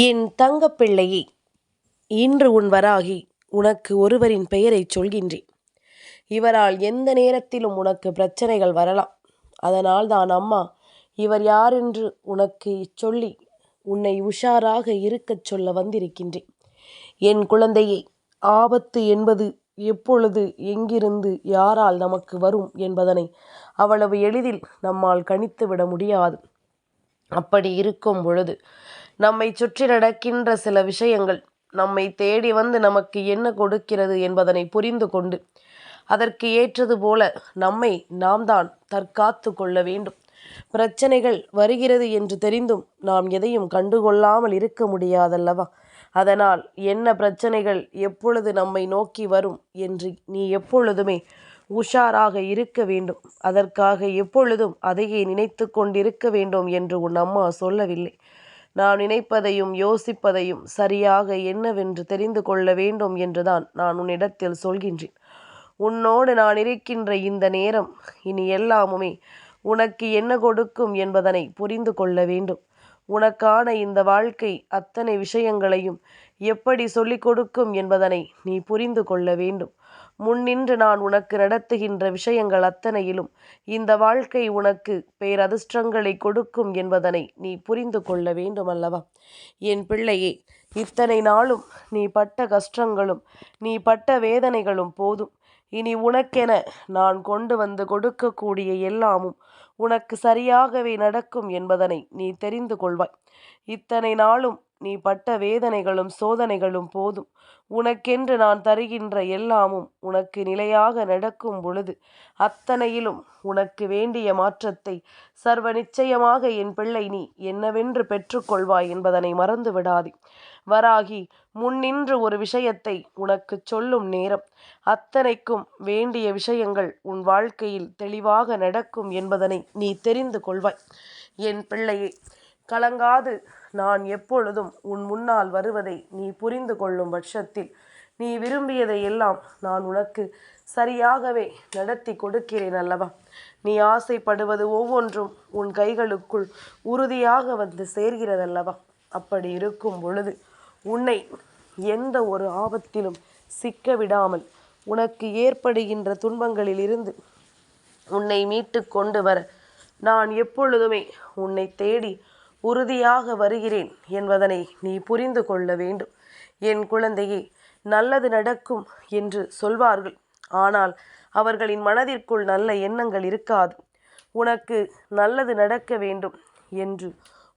என் தங்கப்பிள்ளையே, இன்று உன் வராகி உனக்கு ஒருவரின் பெயரைச் சொல்கின்றேன். இவரால் எந்த நேரத்திலும் உனக்கு பிரச்சனைகள் வரலாம். அதனால் தான் அம்மா இவர் யாரென்று உனக்கு சொல்லி உன்னை உஷாராக இருக்கச் சொல்ல வந்திருக்கின்றேன். என் குழந்தையே, ஆபத்து என்பது எப்பொழுது எங்கிருந்து யாரால் நமக்கு வரும் என்பதனை அவ்வளவு எளிதில் நம்மால் கணித்துவிட முடியாது. அப்படி இருக்கும் பொழுது நம்மை சுற்றி நடக்கின்ற சில விஷயங்கள் நம்மை தேடி வந்து நமக்கு என்ன கொடுக்கிறது என்பதனை புரிந்து கொண்டு அதற்கு ஏற்றது போல நம்மை நாம் தான் தற்காத்து கொள்ள வேண்டும். பிரச்சனைகள் வருகிறது என்று தெரிந்தும் நாம் எதையும் கண்டுகொள்ளாமல் இருக்க முடியாதல்லவா? அதனால் என்ன பிரச்சனைகள் எப்பொழுது நம்மை நோக்கி வரும் என்று நீ எப்பொழுதுமே உஷாராக இருக்க வேண்டும். அதற்காக எப்பொழுதும் அதையே நினைத்து கொண்டிருக்க வேண்டும் என்று உன் அம்மா சொல்லவில்லை. நான் நினைப்பதையும் யோசிப்பதையும் சரியாக என்னவென்று தெரிந்து கொள்ள வேண்டும் என்றுதான் நான் உன்னிடத்தில் சொல்கின்றேன். உன்னோடு நான் இருக்கின்ற இந்த நேரம் இனி எல்லாமுமே உனக்கு என்ன கொடுக்கும் என்பதனை புரிந்து கொள்ள வேண்டும். உனக்கான இந்த வாழ்க்கை அத்தனை விஷயங்களையும் எப்படி சொல்லிக் கொடுக்கும் என்பதனை நீ புரிந்து கொள்ள வேண்டும். முன்னின்று நான் உனக்கு நடத்துகின்ற விஷயங்கள் அத்தனையிலும் இந்த வாழ்க்கை உனக்கு பேரதிர்ஷ்டங்களை கொடுக்கும் என்பதனை நீ புரிந்து கொள்ள வேண்டும் அல்லவா? என் பிள்ளையே, இத்தனை நாளும் நீ பட்ட கஷ்டங்களும் நீ பட்ட வேதனைகளும் போதும். இனி உனக்கென நான் கொண்டு வந்து கொடுக்கக்கூடிய எல்லாமும் உனக்கு சரியாகவே நடக்கும் என்பதனை நீ தெரிந்து கொள்வாய். இத்தனை நாளும் நீ பட்ட வேதனைகளும் சோதனைகளும் போதும். உனக்கென்று நான் தருகின்ற எல்லாமும் உனக்கு நிலையாக நடக்கும் பொழுது அத்தனையிலும் உனக்கு வேண்டிய மாற்றத்தை சர்வ நிச்சயமாக என் பிள்ளை நீ என்னவென்று பெற்றுக்கொள்வாய் என்பதனை மறந்து விடாதே. வராகி முன்னின்று ஒரு விஷயத்தை உனக்கு சொல்லும் நேரம் அத்தனைக்கும் வேண்டிய விஷயங்கள் உன் வாழ்க்கையில் தெளிவாக நடக்கும் என்பதனை நீ தெரிந்து கொள்வாய். என் பிள்ளையே, கலங்காது நான் எப்பொழுதும் உன் முன்னால் வருவதை நீ புரிந்து கொள்ளும் பட்சத்தில் நீ விரும்பியதை எல்லாம் நான் உனக்கு சரியாகவே நடத்தி கொடுக்கிறேன் அல்லவா? நீ ஆசைப்படுவது ஒவ்வொன்றும் உன் கைகளுக்குள் உறுதியாக வந்து சேர்கிறதல்லவா? அப்படி இருக்கும் பொழுது உன்னை எந்த ஒரு ஆபத்திலும் சிக்க விடாமல் உனக்கு ஏற்படுகின்ற துன்பங்களில் இருந்து உன்னை மீட்டு கொண்டு வர நான் எப்பொழுதுமே உன்னை தேடி உறுதியாக வருகிறேன் என்பதனை நீ புரிந்து கொள்ள வேண்டும். என் குழந்தையே, நல்லது நடக்கும் என்று சொல்வார்கள். ஆனால் அவர்களின் மனதிற்குள் நல்ல எண்ணங்கள் இருக்காது. உனக்கு நல்லது நடக்க வேண்டும் என்று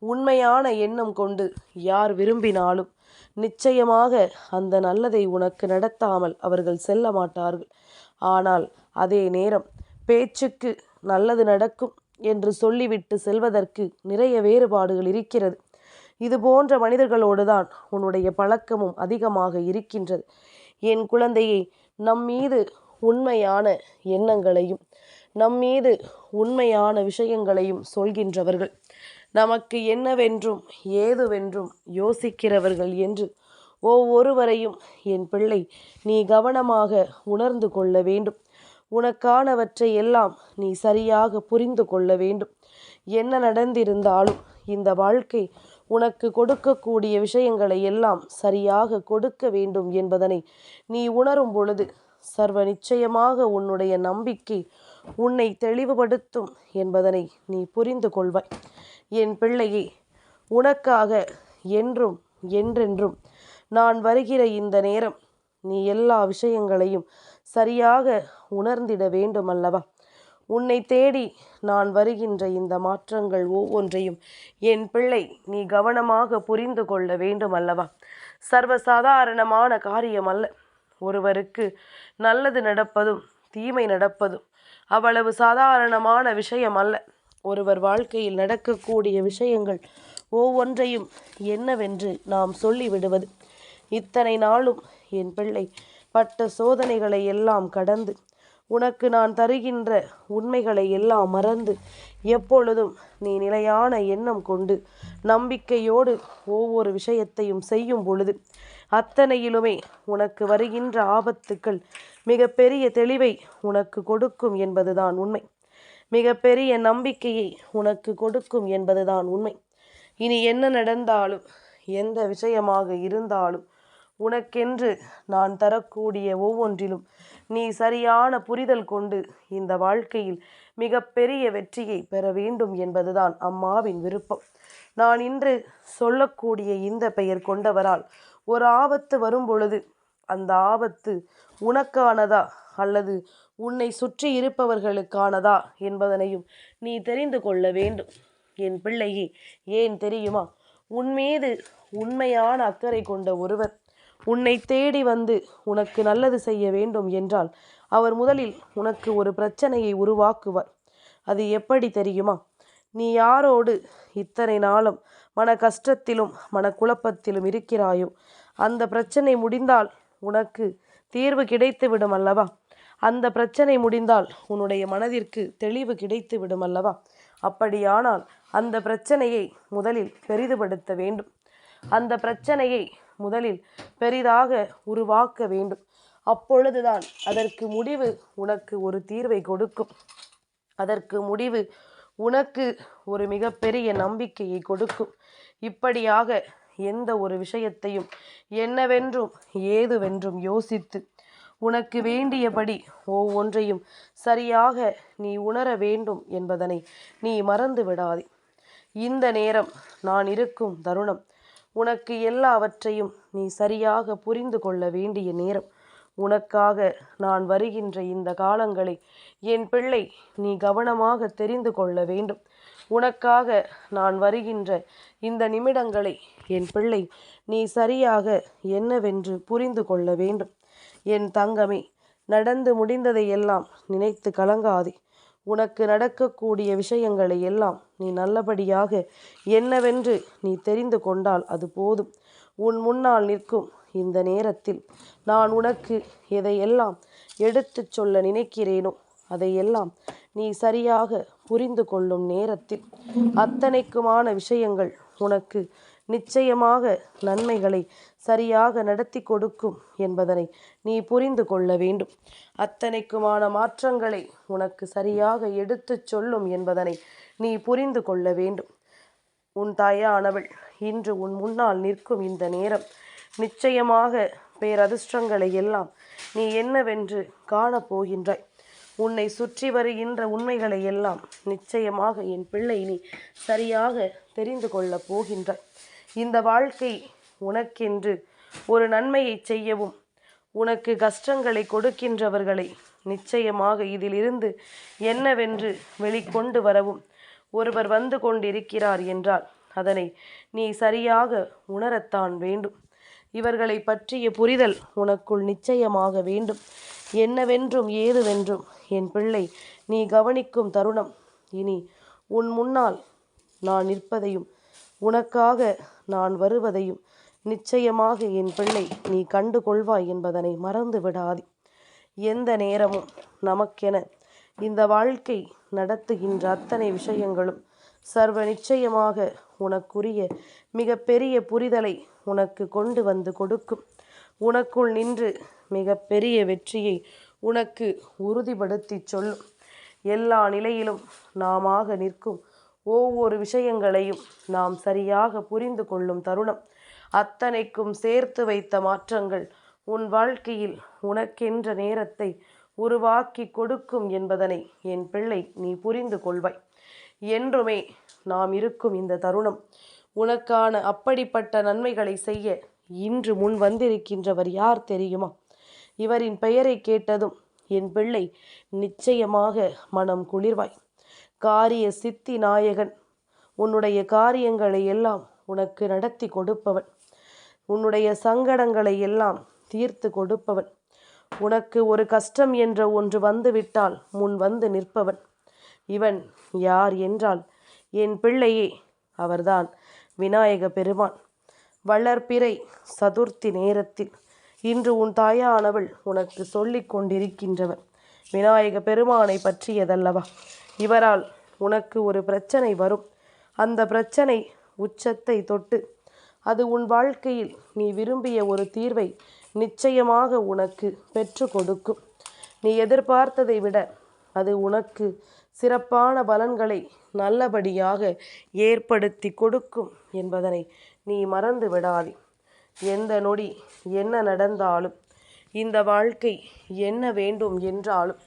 உண்மையான எண்ணம் கொண்டு யார் விரும்பினாலும் நிச்சயமாக அந்த நல்லதை உனக்கு நடத்தாமல் அவர்கள் செல்ல மாட்டார்கள். ஆனால் அதே நேரம் பேச்சுக்கு நல்லது நடக்கும் என்று சொல்லிவிட்டு செல்வதற்கு நிறைய வேறுபாடுகள் இருக்கிறது. இது போன்ற மனிதர்களோடு தான் உன்னுடைய பழக்கமும் அதிகமாக இருக்கின்றது. என் குழந்தையை, நம்மீது உண்மையான எண்ணங்களையும் நம்மீது உண்மையான விஷயங்களையும் சொல்கின்றவர்கள், நமக்கு என்னவென்றும் ஏதுவென்றும் யோசிக்கிறவர்கள் என்று ஒவ்வொருவரையும் என் பிள்ளை நீ கவனமாக உணர்ந்து கொள்ள வேண்டும். உனக்கானவற்றை எல்லாம் நீ சரியாக புரிந்து கொள்ள வேண்டும். என்ன நடந்திருந்தாலும் இந்த வாழ்க்கை உனக்கு கொடுக்கக்கூடிய விஷயங்களை எல்லாம் சரியாக கொடுக்க வேண்டும் என்பதனை நீ உணரும் பொழுது சர்வ நிச்சயமாக உன்னுடைய நம்பிக்கை உன்னை தெளிவுபடுத்தும் என்பதனை நீ புரிந்து கொள்வாய். என் பிள்ளையே, உனக்காக என்றும் என்றென்றும் நான் வருகிற இந்த நேரம் நீ எல்லா விஷயங்களையும் சரியாக உணர்ந்திட வேண்டும் அல்லவா? உன்னை தேடி நான் வருகின்ற இந்த மாற்றங்கள் ஒவ்வொன்றையும் என் பிள்ளை நீ கவனமாக புரிந்து கொள்ள வேண்டும் அல்லவா? சர்வசாதாரணமான காரியம் அல்ல. ஒருவருக்கு நல்லது நடப்பதும் தீமை நடப்பதும் அவ்வளவு சாதாரணமான விஷயம் அல்ல. ஒருவர் வாழ்க்கையில் நடக்கக்கூடிய விஷயங்கள் ஒவ்வொன்றையும் என்னவென்று நாம் சொல்லிவிடுவது. இத்தனை நாளும் என் பிள்ளை பட்ட சோதனைகளை எல்லாம் கடந்து உனக்கு நான் தருகின்ற உண்மைகளை எல்லாம் மறந்து எப்பொழுதும் நீ நிலையான எண்ணம் கொண்டு நம்பிக்கையோடு ஒவ்வொரு விஷயத்தையும் செய்யும் பொழுது அத்தனையிலுமே உனக்கு வருகின்ற ஆபத்துக்கள் மிகப்பெரிய தெளிவை உனக்கு கொடுக்கும் என்பதுதான் உண்மை. மிகப்பெரிய நம்பிக்கையை உனக்கு கொடுக்கும் என்பதுதான் உண்மை. இனி என்ன நடந்தாலும் எந்த விஷயமாக இருந்தாலும் உனக்கென்று நான் தரக்கூடிய ஒவ்வொன்றிலும் நீ சரியான புரிதல் கொண்டு இந்த வாழ்க்கையில் மிகப்பெரிய வெற்றியை பெற வேண்டும் என்பதுதான் அம்மாவின் விருப்பம். நான் இன்று சொல்லக்கூடிய இந்த பெயர் கொண்டவரால் ஒரு ஆபத்து வரும் பொழுது அந்த ஆபத்து உனக்கானதா அல்லது உன்னை சுற்றி இருப்பவர்களுக்கானதா என்பதனையும் நீ தெரிந்து கொள்ள வேண்டும். என் பிள்ளையே, ஏன் தெரியுமா? உன்மீது உண்மையான அக்கறை கொண்ட ஒருவர் உன்னை தேடி வந்து உனக்கு நல்லது செய்ய வேண்டும் என்றால் அவர் முதலில் உனக்கு ஒரு பிரச்சனையை உருவாக்குவார். அது எப்படி தெரியுமா? நீ யாரோடு இத்தனை நாளும் மன கஷ்டத்திலும் மனக்குழப்பத்திலும் இருக்கிறாயோ அந்த பிரச்சனை முடிந்தால் உனக்கு தீர்வு கிடைத்து விடும் அல்லவா? அந்த பிரச்சனை முடிந்தால் உன்னுடைய மனதிற்கு தெளிவு கிடைத்து விடும் அல்லவா? அப்படியானால் அந்த பிரச்சனையை முதலில் பெரிதுபடுத்த வேண்டும். அந்த பிரச்சனையை முதலில் பெரிதாக உருவாக்க வேண்டும். அப்பொழுதுதான் அதற்கு முடிவு உனக்கு ஒரு தீர்வை கொடுக்கும். அதற்கு முடிவு உனக்கு ஒரு மிகப்பெரிய நம்பிக்கையை கொடுக்கும். இப்படியாக எந்த ஒரு விஷயத்தையும் என்னவென்றும் ஏதுவென்றும் யோசித்து உனக்கு வேண்டியபடி ஒவ்வொன்றையும் சரியாக நீ உணர வேண்டும் என்பதனை நீ மறந்து விடாதே. இந்த நேரம் நான் இருக்கும் தருணம் உனக்கு எல்லாவற்றையும் நீ சரியாக புரிந்து கொள்ள வேண்டிய நேரம். உனக்காக நான் வருகின்ற இந்த காலங்களை என் பிள்ளை நீ கவனமாக தெரிந்து கொள்ள வேண்டும். உனக்காக நான் வருகின்ற இந்த நிமிடங்களை என் பிள்ளை நீ சரியாக என்னவென்று புரிந்து கொள்ள வேண்டும். என் தங்கமே, நடந்து முடிந்ததை எல்லாம் நினைத்து கலங்காதே. உனக்கு நடக்கக்கூடிய விஷயங்களை எல்லாம் நீ நல்லபடியாக என்னவென்று நீ தெரிந்து கொண்டால் அது போதும். உன் முன்னால் நிற்கும் இந்த நேரத்தில் நான் உனக்கு எதையெல்லாம் எடுத்துச் சொல்ல நினைக்கிறேனோ அதையெல்லாம் நீ சரியாக புரிந்து கொள்ளும் நேரத்தில் அத்தனைக்குமான விஷயங்கள் உனக்கு நிச்சயமாக நன்மைகளை சரியாக நடத்தி கொடுக்கும் என்பதனை நீ புரிந்து கொள்ள வேண்டும். அத்தனைக்குமான மாற்றங்களை உனக்கு சரியாக எடுத்துச் சொல்லும் என்பதனை நீ புரிந்து கொள்ள வேண்டும். உன் தாயானவள் இன்று உன் முன்னால் நிற்கும் இந்த நேரம் நிச்சயமாக பேரதிர்ஷ்டங்களை எல்லாம் நீ என்னவென்று காணப்போகின்றாய். உன்னை சுற்றி வருகின்ற உண்மைகளை எல்லாம் நிச்சயமாக என் பிள்ளை நீ சரியாக தெரிந்து கொள்ளப் போகின்றாய். இந்த வாழ்க்கை உனக்கென்று ஒரு நன்மையை செய்யவும் உனக்கு கஷ்டங்களை கொடுக்கின்றவர்களை நிச்சயமாக இதிலிருந்து என்னவென்று வெளிக்கொண்டு வரவும் ஒருவர் வந்து கொண்டிருக்கிறார் என்றால் அதனை நீ சரியாக உணரத்தான் வேண்டும். இவர்களை பற்றிய புரிதல் உனக்குள் நிச்சயமாக வேண்டும். என்னவென்றும் ஏதுவென்றும் என் பிள்ளை நீ கவனிக்கும் தருணம் இனி உன் முன்னால் நான் நிற்பதையும் உனக்காக நான் வருவதையும் நிச்சயமாக என் பிள்ளை நீ கண்டு கொள்வாய் என்பதனை மறந்து விடாதே. எந்த நேரமும் நமக்கென இந்த வாழ்க்கை நடத்துகின்ற அத்தனை விஷயங்களும் சர்வ நிச்சயமாக உனக்குரிய மிக பெரிய புரிதலை உனக்கு கொண்டு வந்து கொடுக்கும். உனக்குள் நின்று மிக பெரிய வெற்றியை உனக்கு உறுதிப்படுத்தி சொல்லும். எல்லா நிலையிலும் நாமாக நிற்கும் ஒவ்வொரு விஷயங்களையும் நாம் சரியாக புரிந்து கொள்ளும் தருணம் அத்தனைக்கும் சேர்த்து வைத்த மாற்றங்கள் உன் வாழ்க்கையில் உனக்கென்ற நேரத்தை உருவாக்கி கொடுக்கும் என்பதனை என் பிள்ளை நீ புரிந்து கொள்வாய். என்றுமே நாம் இருக்கும் இந்த தருணம் உனக்கான அப்படிப்பட்ட நன்மைகளை செய்ய இன்று முன் வந்திருக்கின்றவர் யார் தெரியுமா? இவரின் பெயரை கேட்டதும் என் பிள்ளை நிச்சயமாக மனம் குளிர்வாய். காரிய சித்தி நாயகன், உன்னுடைய காரியங்களை எல்லாம் உனக்கு நடத்தி கொடுப்பவன், உன்னுடைய சங்கடங்களை எல்லாம் தீர்த்து கொடுப்பவன், உனக்கு ஒரு கஷ்டம் என்ற ஒன்று வந்துவிட்டால் முன் வந்து நிற்பவன். இவன் யார் என்றால் என் பிள்ளையே அவர்தான் விநாயக பெருமான். வளர்பிறை சதுர்த்தி நேரத்தில் இன்று உன் தாயானவள் உனக்கு சொல்லிக் கொண்டிருக்கின்றவர் விநாயக பெருமானை பற்றியதல்லவா? இவரால் உனக்கு ஒரு பிரச்சனை வரும். அந்த பிரச்சனை உச்சத்தை தொட்டு அது உன் வாழ்க்கையில் நீ விரும்பிய ஒரு தீர்வை நிச்சயமாக உனக்கு பெற்று கொடுக்கும். நீ எதிர்பார்த்ததை விட அது உனக்கு சிறப்பான பலன்களை நல்லபடியாக ஏற்படுத்தி கொடுக்கும் என்பதனை நீ மறந்து விடாதே. எந்த நொடி என்ன நடந்தாலும், இந்த வாழ்க்கை என்ன வேண்டும் என்றாலும்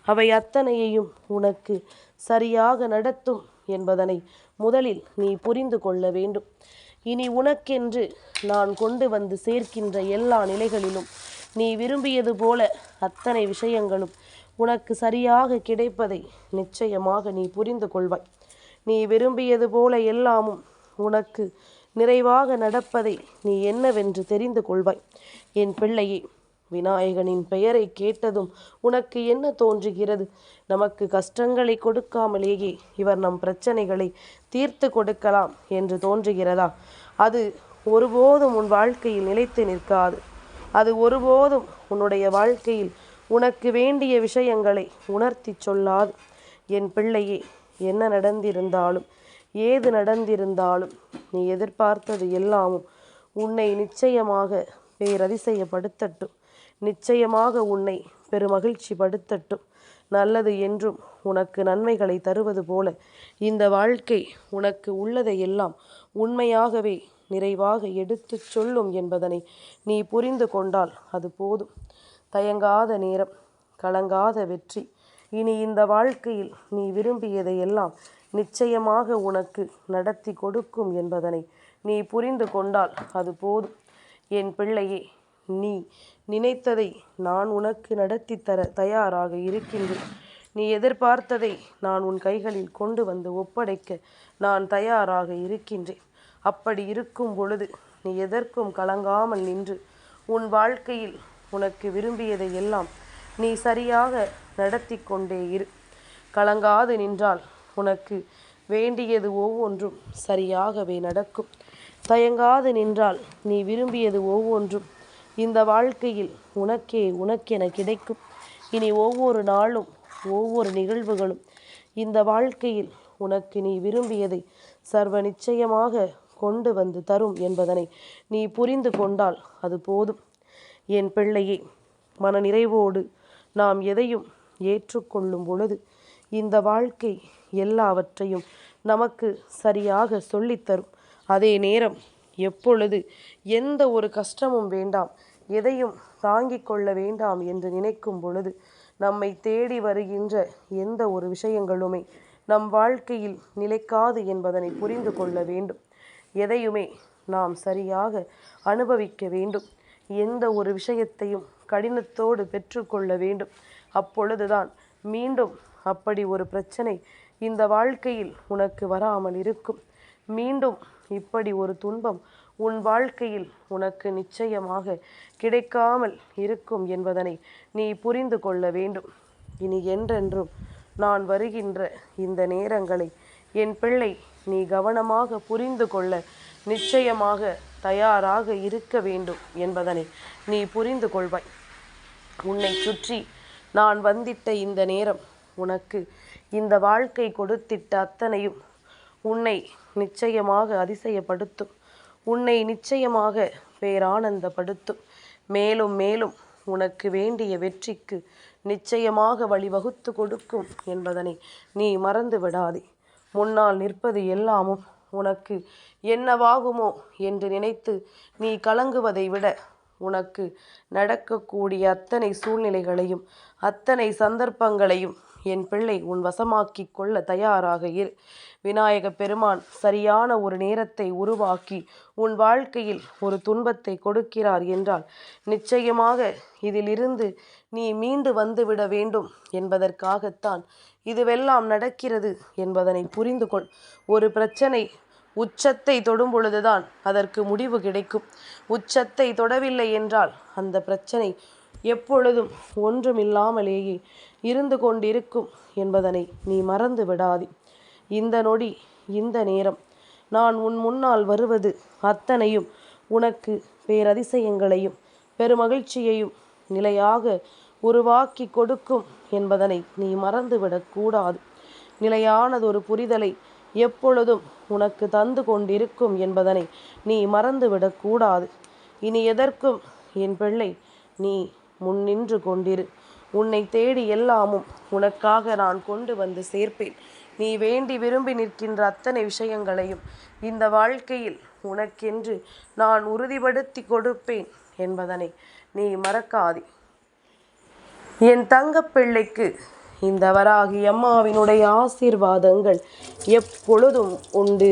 அவை அத்தனையையும் உனக்கு சரியாக நடத்தும் என்பதனை முதலில் நீ புரிந்து கொள்ள வேண்டும். இனி உனக்கென்று நான் கொண்டு வந்து சேர்க்கின்ற எல்லா நிலைகளிலும் நீ விரும்பியது போல அத்தனை விஷயங்களும் உனக்கு சரியாக கிடைப்பதை நிச்சயமாக நீ புரிந்து கொள்வாய். நீ விரும்பியது போல எல்லாமும் உனக்கு நிறைவாக நடப்பதை நீ என்னவென்று தெரிந்து கொள்வாய். என் பிள்ளையே, விநாயகனின் பெயரை கேட்டதும் உனக்கு என்ன தோன்றுகிறது? நமக்கு கஷ்டங்களை கொடுக்காமலேயே இவர் நம் பிரச்சனைகளை தீர்த்து கொடுக்கலாம் என்று தோன்றுகிறதா? அது ஒருபோதும் உன் வாழ்க்கையில் நிலைத்து நிற்காது. அது ஒருபோதும் உன்னுடைய வாழ்க்கையில் உனக்கு வேண்டிய விஷயங்களை உணர்த்தி சொல்லாது. என் பிள்ளையே, என்ன நடந்திருந்தாலும் ஏது நடந்திருந்தாலும் நீ எதிர்பார்த்தது எல்லாமும் உன்னை நிச்சயமாக பேரதிசயப்படுத்தட்டும். நிச்சயமாக உன்னை பெருமகிழ்ச்சி படுத்தட்டும். நல்லது என்றும் உனக்கு நன்மைகளை தருவது போல இந்த வாழ்க்கை உனக்கு உள்ளதையெல்லாம் உண்மையாகவே நிறைவாக எடுத்துச் சொல்லும் என்பதனை நீ புரிந்து கொண்டால் அது போதும். தயங்காத நேரம், கலங்காத வெற்றி. இனி இந்த வாழ்க்கையில் நீ விரும்பியதையெல்லாம் நிச்சயமாக உனக்கு நடத்தி கொடுக்கும் என்பதனை நீ புரிந்து கொண்டால் அது போதும். என் பிள்ளையே, நீ நினைத்ததை நான் உனக்கு நடத்தி தர தயாராக இருக்கின்றேன். நீ எதிர்பார்த்ததை நான் உன் கைகளில் கொண்டு வந்து ஒப்படைக்க நான் தயாராக இருக்கின்றேன். அப்படி இருக்கும் பொழுது நீ எதற்கும் கலங்காமல் நின்று உன் வாழ்க்கையில் உனக்கு விரும்பியதை எல்லாம் நீ சரியாக நடத்தி கொண்டே இரு. கலங்காது நின்றால் உனக்கு வேண்டியது ஒவ்வொன்றும் சரியாகவே நடக்கும். தயங்காது நின்றால் நீ விரும்பியது ஒவ்வொன்றும் இந்த வாழ்க்கையில் உனக்கென கிடைக்கும். இனி ஒவ்வொரு நாளும் ஒவ்வொரு நிகழ்வுகளும் இந்த வாழ்க்கையில் உனக்கு நீ விரும்பியதை சர்வ நிச்சயமாக கொண்டு வந்து தரும் என்பதனை நீ புரிந்து கொண்டால் அது போதும். என் பிள்ளையே, மனநிறைவோடு நாம் எதையும் ஏற்றுக்கொள்ளும் பொழுது இந்த வாழ்க்கை எல்லாவற்றையும் நமக்கு சரியாக சொல்லித்தரும். அதே நேரம் எப்பொழுது எந்த ஒரு கஷ்டமும் வேண்டாம், எதையும் தாங்கிக் கொள்ள வேண்டாம் என்று நினைக்கும் பொழுது நம்மை தேடி வருகின்ற எந்த ஒரு விஷயங்களுமே நம் வாழ்க்கையில் நிலைக்காது என்பதனை புரிந்து கொள்ள வேண்டும். எதையுமே நாம் சரியாக அனுபவிக்க வேண்டும். எந்த ஒரு விஷயத்தையும் கடினத்தோடு பெற்றுக்கொள்ள வேண்டும். அப்பொழுதுதான் மீண்டும் அப்படி ஒரு பிரச்சனை இந்த வாழ்க்கையில் உனக்கு வராமல் இருக்கும். மீண்டும் இப்படி ஒரு துன்பம் உன் வாழ்க்கையில் உனக்கு நிச்சயமாக கிடைக்காமல் இருக்கும் என்பதனை நீ புரிந்து கொள்ள வேண்டும். இனி என்றென்றும் நான் வருகின்ற இந்த நேரங்களை என் பிள்ளை நீ கவனமாக புரிந்து கொள்ள நிச்சயமாக தயாராக இருக்க வேண்டும் என்பதனை நீ புரிந்து கொள்வாய். உன்னை சுற்றி நான் வந்திட்ட இந்த நேரம் உனக்கு இந்த வாழ்க்கை கொடுத்திட்ட அத்தனையும் உன்னை நிச்சயமாக அதிசயப்படுத்தும். உன்னை நிச்சயமாக பேரானந்தப்படுத்தும். மேலும் மேலும் உனக்கு வேண்டிய வெற்றிக்கு நிச்சயமாக வழிவகுத்து கொடுக்கும் என்பதனை நீ மறந்து விடாதே. முன்னால் நிற்பது எல்லாமும் உனக்கு என்னவாகுமோ என்று நினைத்து நீ கலங்குவதை விட உனக்கு நடக்கக்கூடிய அத்தனை சூழ்நிலைகளையும் அத்தனை சந்தர்ப்பங்களையும் என் பிள்ளை உன் வசமாக்கி கொள்ள தயாராக இரு. விநாயக பெருமான் சரியான ஒரு நேரத்தை உருவாக்கி உன் வாழ்க்கையில் ஒரு துன்பத்தை கொடுக்கிறார் என்றால் நிச்சயமாக இதிலிருந்து நீ மீண்டு வந்துவிட வேண்டும் என்பதற்காகத்தான் இதுவெல்லாம் நடக்கிறது என்பதனை புரிந்து கொள். ஒரு பிரச்சனை உச்சத்தை தொடும் பொழுதுதான் அதற்கு முடிவு கிடைக்கும். உச்சத்தை தொடவில்லை என்றால் அந்த பிரச்சனை எப்பொழுதும் ஒன்றுமில்லாமலேயே இருந்து கொண்டிருக்கும் என்பதனை நீ மறந்து விடாதே. இந்த நொடி, இந்த நேரம் நான் உன் முன்னால் வருவது அத்தனையும் உனக்கு பேரதிசயங்களையும் பெருமகிழ்ச்சியையும் நிலையாக உருவாக்கி கொடுக்கும் என்பதனை நீ மறந்துவிடக்கூடாது. நிலையானதொரு புரிதலை எப்பொழுதும் உனக்கு தந்து கொண்டிருக்கும் என்பதனை நீ மறந்துவிடக்கூடாது. இனி எதற்கும் என் பிள்ளை நீ முன்னின்று கொண்டிரு. உன்னை தேடி எல்லாமும் உனக்காக நான் கொண்டு வந்து சேர்ப்பேன். நீ வேண்டி விரும்பி நிற்கின்ற அத்தனை விஷயங்களையும் இந்த வாழ்க்கையில் உனக்கென்று நான் உறுதிப்படுத்தி கொடுப்பேன் என்பதனை நீ மறக்காதே. என் தங்கப்பிள்ளைக்கு இந்த வராகி அம்மாவினுடைய ஆசீர்வாதங்கள் எப்பொழுதும் உண்டு.